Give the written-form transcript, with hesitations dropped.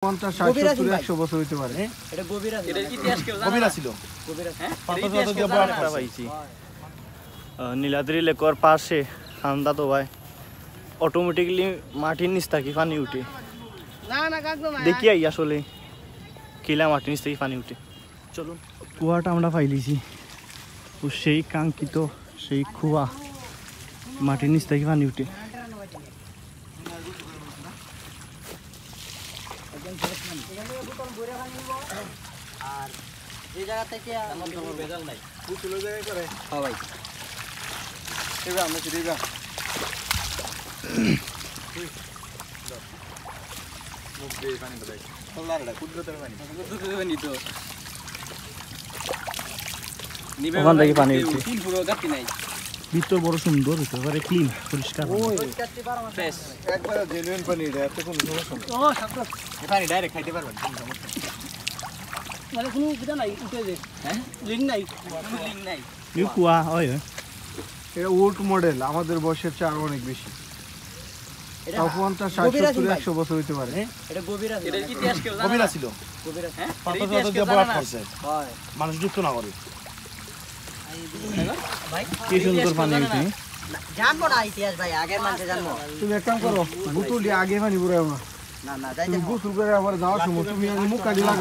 50 60 70 100 বছর হইতে পারে। এটা গভীরা এটা ইতিহাস কেউ জানে না। ছিল গভীরা হ্যাঁ ইতিহাস দিয়ে বড় পাইছি নীলাদ্রি লেকের পাশে খান্দা তো ভাই অটোমেটিক্যালি মাটির নিচ থেকে পানি উঠে না না কাকু না দেখি আই আসলে কিলা মাটির নিচ থেকে পানি উঠে চলুন কুয়াটা আমরা পাইলিছি ও সেই কাঙ্ক্ষিত সেই কুয়া মাটির নিচ থেকে পানি উঠে আর এই জায়গা থেকে আমার কোনো বেজাল নাই পুতুলো জায়গা করে। হ্যাঁ ভাই এবার আমরা ফিরে যা মুখ দিয়ে পানি বেরাই সোলারটা কুদরতের পানি নি তো ওখান থেকে পানি উঠছে তিন পুরো গাতি নাই ভিতর বড় সুন্দর একেবারে ক্লিন পরিষ্কার ফ্রেশ একবার জেনুইন পানি এটা এত কোনো সমস্যা নেই। ও সাকর এই পানি ডাইরেক্ট খাইতে পারবেন কোনো সমস্যা নেই। মানে কোনো বিটা নাই উঠে যে হ্যাঁ লিঙ্ক নাই লিঙ্ক নাই এই কুয়া ওই এটা ওল্ড মডেল আমাদের বয়সের চেয়ে আরো অনেক বেশি। এটা তাও 50 60 70 100 বছর হইতে পারে। এটা গভীরা এটা ইতিহাস কেউ জানে গভীরা না ছিল গভীরা হ্যাঁ পাথর ইতিহাস টাথর কেউ দিয়ে জানে বরাট না করছে হয় মানুষ যুক্ত না করে। ভাই কি সুন্দর পানি উঠে জানবো না ইতিহাস ভাই আগের মানুষ জানবো তুমি এক কাম করো বোতল দিয়ে আগে পানি পুরাও না না না যাইতে তুমি গোসল করে আবার যাওয়ার সময় তুমি মুখ কাটি লাগো।